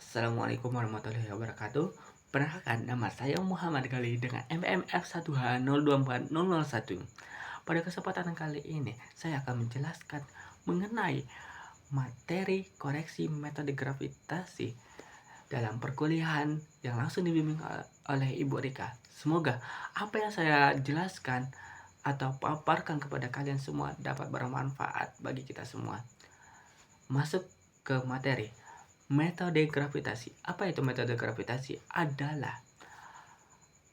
Assalamualaikum warahmatullahi wabarakatuh. Perkenalkan, nama saya Muhammad Gali dengan MMF1H024001. Pada kesempatan kali ini, saya akan menjelaskan mengenai materi koreksi metode gravitasi dalam perkuliahan yang langsung dibimbing oleh Ibu Rika. Semoga apa yang saya jelaskan atau paparkan kepada kalian semua dapat bermanfaat bagi kita semua. Masuk ke materi. Metode gravitasi. Apa itu metode gravitasi? Adalah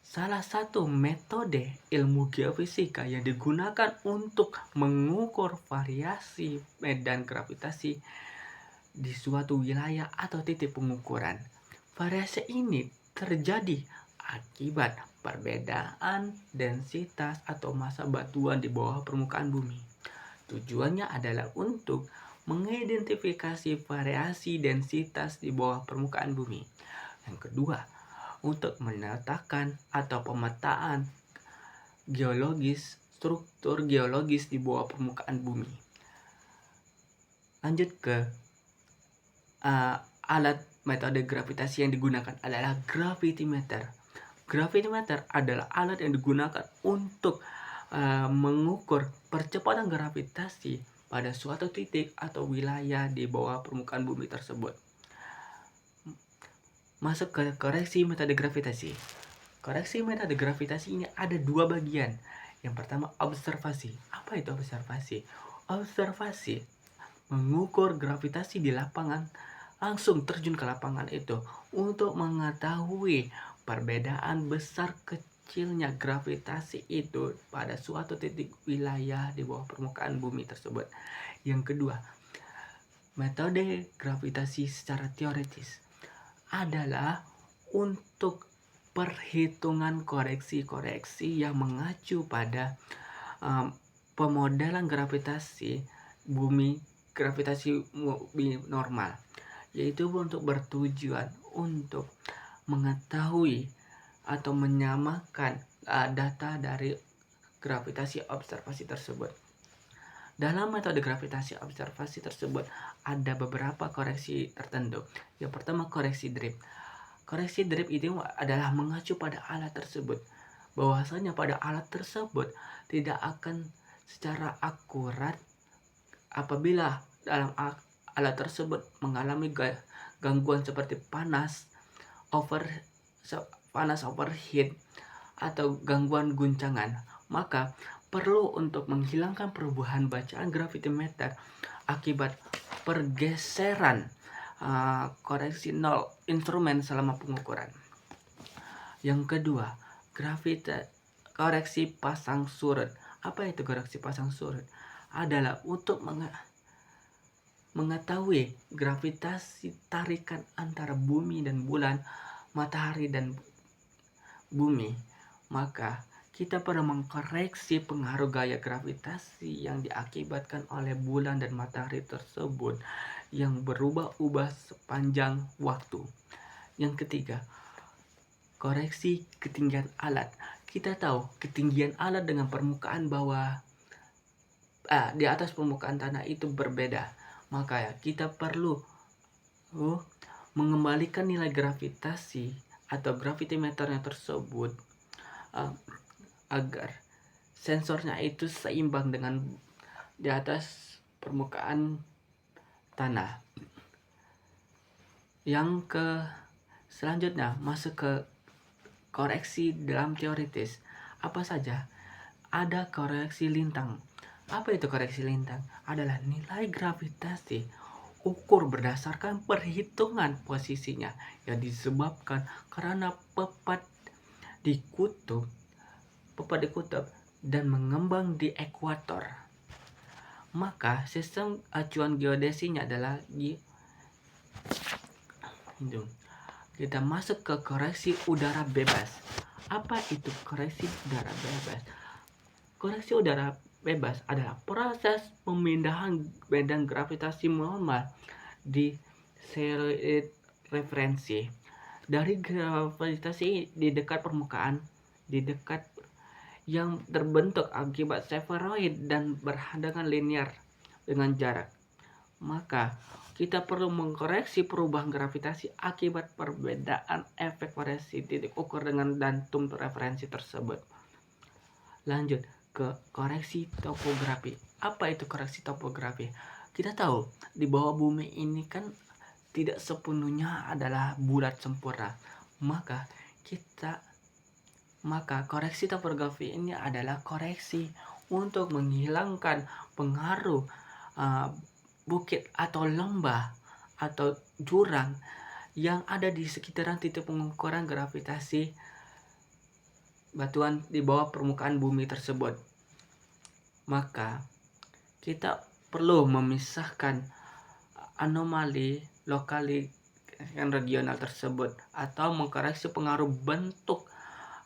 salah satu metode ilmu geofisika yang digunakan untuk mengukur variasi medan gravitasi di suatu wilayah atau titik pengukuran. Variasi ini terjadi akibat perbedaan densitas atau massa batuan di bawah permukaan bumi. Tujuannya adalah untuk mengidentifikasi variasi densitas di bawah permukaan bumi. Yang kedua, untuk menetapkan atau pemetaan geologis, struktur geologis di bawah permukaan bumi. Lanjut ke alat metode gravitasi yang digunakan adalah gravimeter. Gravimeter adalah alat yang digunakan untuk mengukur percepatan gravitasi pada suatu titik atau wilayah di bawah permukaan bumi tersebut. Masuk ke koreksi metode gravitasi. Koreksi metode gravitasi ini ada dua bagian. Yang pertama, observasi. Apa itu observasi? Observasi mengukur gravitasi di lapangan, langsung terjun ke lapangan itu untuk mengetahui perbedaan besar kecilnya gravitasi itu pada suatu titik wilayah di bawah permukaan bumi tersebut. Yang kedua, metode gravitasi secara teoritis adalah untuk perhitungan koreksi-koreksi yang mengacu pada pemodelan gravitasi bumi, gravitasi bumi normal, yaitu untuk bertujuan untuk mengetahui atau menyamakan data dari gravitasi observasi tersebut. Dalam metode gravitasi observasi tersebut ada beberapa koreksi tertentu. Yang pertama, koreksi drift. Koreksi drift itu adalah mengacu pada alat tersebut. Bahwasanya pada alat tersebut tidak akan secara akurat apabila dalam alat tersebut mengalami gangguan seperti panas overheat atau gangguan guncangan, maka perlu untuk menghilangkan perubahan bacaan gravimeter akibat pergeseran koreksi nol instrumen selama pengukuran. Yang kedua, koreksi pasang surut. Apa itu koreksi pasang surut? Adalah untuk mengetahui gravitasi tarikan antara bumi dan bulan, matahari dan bumi. Maka kita perlu mengkoreksi pengaruh gaya gravitasi yang diakibatkan oleh bulan dan matahari tersebut yang berubah-ubah sepanjang waktu. Yang ketiga, koreksi ketinggian alat. Kita tahu ketinggian alat dengan permukaan bawah di atas permukaan tanah itu berbeda. Maka kita perlu mengembalikan nilai gravitasi atau gravitimeternya tersebut agar sensornya itu seimbang dengan di atas permukaan tanah. Yang selanjutnya masuk ke koreksi dalam teoritis. Apa saja? Ada koreksi lintang. Apa itu koreksi lintang? Adalah nilai gravitasi ukur berdasarkan perhitungan posisinya yang disebabkan karena pepat di kutub dan mengembang di ekuator. Maka sistem acuan geodesinya adalah kita masuk ke koreksi udara bebas. Apa itu koreksi udara bebas? Koreksi udara bebas adalah proses pemindahan medan gravitasi normal di satelit referensi dari gravitasi di dekat permukaan yang terbentuk akibat spheroid dan berhadangan linear dengan jarak Maka kita perlu mengkoreksi perubahan gravitasi akibat perbedaan efek variasi titik ukur dengan datum referensi tersebut. Lanjut ke koreksi topografi. Apa itu koreksi topografi? Kita tahu di bawah bumi ini kan tidak sepenuhnya adalah bulat sempurna. Maka koreksi topografi ini adalah koreksi untuk menghilangkan pengaruh bukit atau lembah atau jurang yang ada di sekitaran titik pengukuran gravitasi batuan di bawah permukaan bumi tersebut. Maka kita perlu memisahkan anomali lokali dan regional tersebut atau mengkoreksi pengaruh bentuk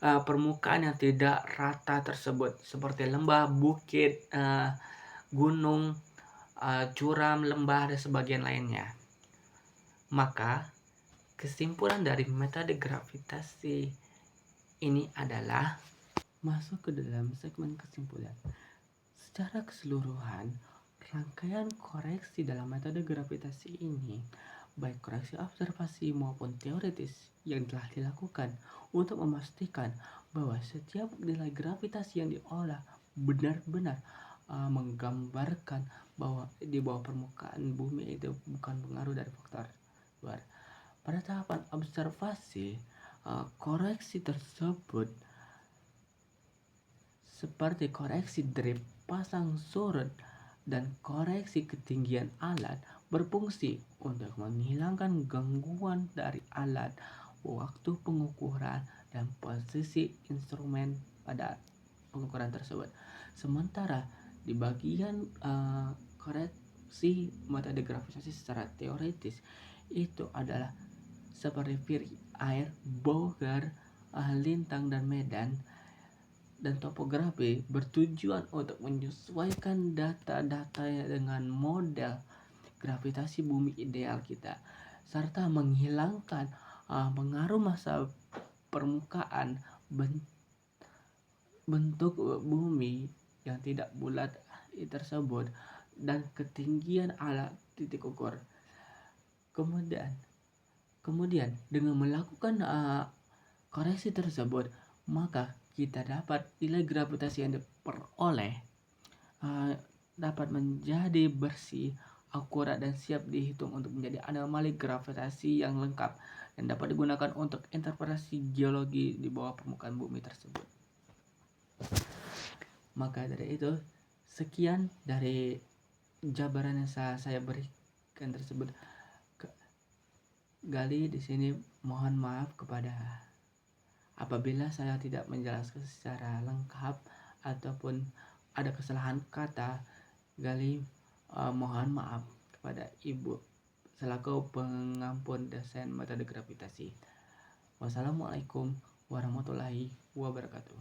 permukaan yang tidak rata tersebut seperti lembah, bukit, gunung, curam, lembah, dan sebagian lainnya. Maka kesimpulan dari metode gravitasi ini adalah masuk ke dalam segmen kesimpulan. Secara keseluruhan, rangkaian koreksi dalam metode gravitasi ini, baik koreksi observasi maupun teoritis yang telah dilakukan untuk memastikan bahwa setiap nilai gravitasi yang diolah benar-benar menggambarkan bahwa di bawah permukaan bumi itu bukan pengaruh dari faktor luar. Pada tahapan observasi, koreksi tersebut seperti koreksi drip, pasang surut, dan koreksi ketinggian alat berfungsi untuk menghilangkan gangguan dari alat, waktu pengukuran, dan posisi instrumen pada pengukuran tersebut. Sementara di bagian koreksi metode gravitasi secara teoritis itu adalah seperti Firi, air, Boger, lintang, dan medan, dan topografi bertujuan untuk menyesuaikan data-data dengan model gravitasi bumi ideal kita, serta menghilangkan pengaruh massa permukaan bentuk bumi yang tidak bulat tersebut dan ketinggian alat titik ukur. Kemudian dengan melakukan koreksi tersebut, maka kita dapat nilai gravitasi yang diperoleh dapat menjadi bersih, akurat, dan siap dihitung untuk menjadi anomali gravitasi yang lengkap dan dapat digunakan untuk interpretasi geologi di bawah permukaan bumi tersebut. Maka dari itu, sekian dari jabaran yang saya berikan tersebut. Gali di sini mohon maaf kepada apabila saya tidak menjelaskan secara lengkap ataupun ada kesalahan kata. Gali mohon maaf kepada Ibu selaku pengampun dosen metode gravitasi. Wassalamualaikum warahmatullahi wabarakatuh.